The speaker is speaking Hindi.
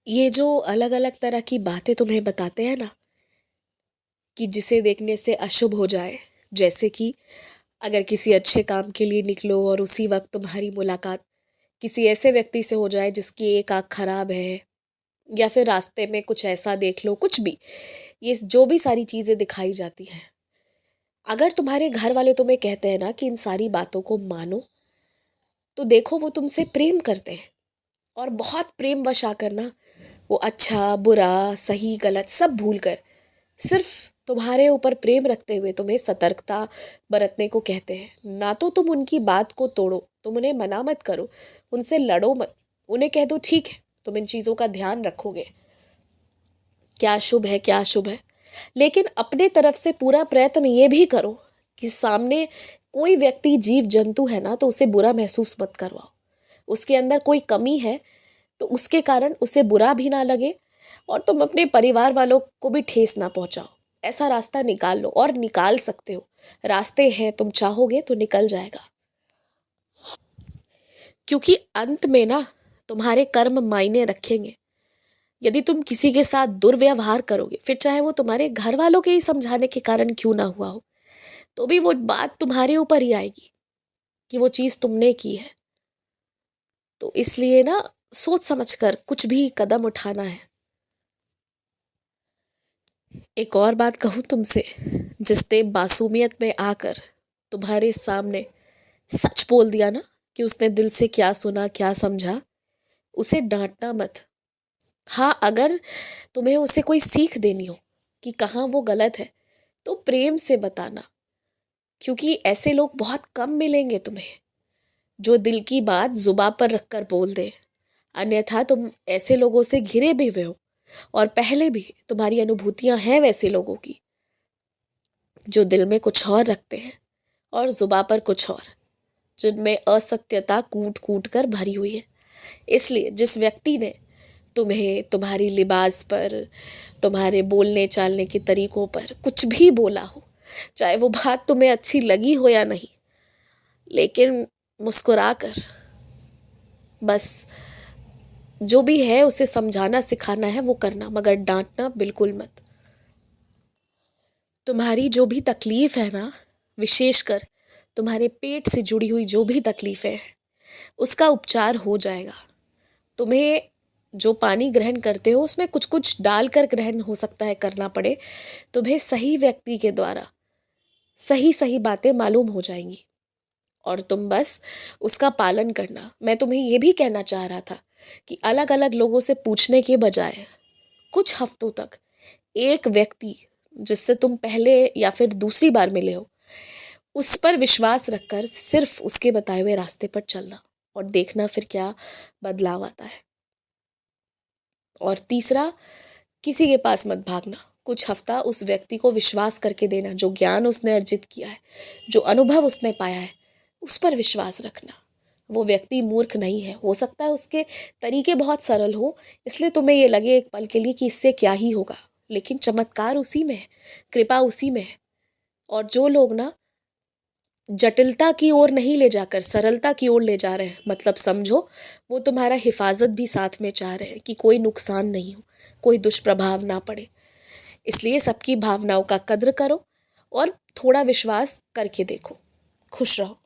ये जो अलग अलग तरह की बातें तुम्हें बताते हैं ना, कि जिसे देखने से अशुभ हो जाए, जैसे कि अगर किसी अच्छे काम के लिए निकलो और उसी वक्त तुम्हारी मुलाकात किसी ऐसे व्यक्ति से हो जाए जिसकी एक आँख खराब है, या फिर रास्ते में कुछ ऐसा देख लो, कुछ भी, ये जो भी सारी चीज़ें दिखाई जाती हैं, अगर तुम्हारे घर वाले तुम्हें कहते हैं ना कि इन सारी बातों को मानो, तो देखो वो तुमसे प्रेम करते हैं। और बहुत प्रेम वश आकर ना, वो अच्छा बुरा सही गलत सब भूल कर सिर्फ तुम्हारे ऊपर प्रेम रखते हुए तुम्हें सतर्कता बरतने को कहते हैं। ना तो तुम उनकी बात को तोड़ो, तुम उन्हें मना मत करो, उनसे लड़ो मत, उन्हें कह दो ठीक है तुम इन चीज़ों का ध्यान रखोगे, क्या शुभ है क्या अशुभ है। लेकिन अपने तरफ से पूरा प्रयत्न ये भी करो कि सामने कोई व्यक्ति जीव जंतु है ना, तो उसे बुरा महसूस मत करवाओ। उसके अंदर कोई कमी है तो उसके कारण उसे बुरा भी ना लगे, और तुम अपने परिवार वालों को भी ठेस ना पहुंचाओ। ऐसा रास्ता निकाल लो, और निकाल सकते हो, रास्ते हैं, तुम चाहोगे तो निकल जाएगा। क्योंकि अंत में ना तुम्हारे कर्म मायने रखेंगे। यदि तुम किसी के साथ दुर्व्यवहार करोगे, फिर चाहे वो तुम्हारे घर वालों के ही समझाने के कारण क्यों ना हुआ हो, तो भी वो बात तुम्हारे ऊपर ही आएगी कि वो चीज़ तुमने की है। तो इसलिए ना सोच समझकर कुछ भी कदम उठाना है। एक और बात कहूँ तुमसे, जिसने मासूमियत में आकर तुम्हारे सामने सच बोल दिया ना कि उसने दिल से क्या सुना क्या समझा, उसे डांटना मत। हाँ, अगर तुम्हें उसे कोई सीख देनी हो कि कहाँ वो गलत है, तो प्रेम से बताना। क्योंकि ऐसे लोग बहुत कम मिलेंगे तुम्हें जो दिल की बात जुबां पर रखकर बोल दे। अन्यथा तुम ऐसे लोगों से घिरे भी हुए हो, और पहले भी तुम्हारी अनुभूतियां हैं वैसे लोगों की जो दिल में कुछ और रखते हैं और जुबां पर कुछ और, जिनमें असत्यता कूट कूट कर भरी हुई है। इसलिए जिस व्यक्ति ने तुम्हें तुम्हारी लिबास पर, तुम्हारे बोलने चालने के तरीकों पर कुछ भी बोला हो, चाहे वो बात तुम्हें अच्छी लगी हो या नहीं, लेकिन मुस्कुरा कर बस जो भी है उसे समझाना सिखाना है वो करना, मगर डांटना बिल्कुल मत। तुम्हारी जो भी तकलीफ है ना, विशेषकर तुम्हारे पेट से जुड़ी हुई जो भी तकलीफें हैं, उसका उपचार हो जाएगा। तुम्हें जो पानी ग्रहण करते हो उसमें कुछ कुछ डालकर ग्रहण हो सकता है करना पड़े, तुम्हें सही व्यक्ति के द्वारा सही सही बातें मालूम हो जाएंगी, और तुम बस उसका पालन करना। मैं तुम्हें ये भी कहना चाह रहा था कि अलग अलग लोगों से पूछने के बजाय कुछ हफ्तों तक एक व्यक्ति जिससे तुम पहले या फिर दूसरी बार मिले हो, उस पर विश्वास रखकर सिर्फ उसके बताए हुए रास्ते पर चलना, और देखना फिर क्या बदलाव आता है। और तीसरा, किसी के पास मत भागना। कुछ हफ्ता उस व्यक्ति को विश्वास करके देना, जो ज्ञान उसने अर्जित किया है, जो अनुभव उसने पाया है, उस पर विश्वास रखना। वो व्यक्ति मूर्ख नहीं है, हो सकता है उसके तरीके बहुत सरल हो, इसलिए तुम्हें ये लगे एक पल के लिए कि इससे क्या ही होगा, लेकिन चमत्कार उसी में है, कृपा उसी में है। और जो लोग ना जटिलता की ओर नहीं ले जाकर सरलता की ओर ले जा रहे हैं, मतलब समझो वो तुम्हारा हिफाजत भी साथ में चाह रहे हैं कि कोई नुकसान नहीं हो, कोई दुष्प्रभाव ना पड़े। इसलिए सबकी भावनाओं का कद्र करो और थोड़ा विश्वास करके देखो। खुश रहो।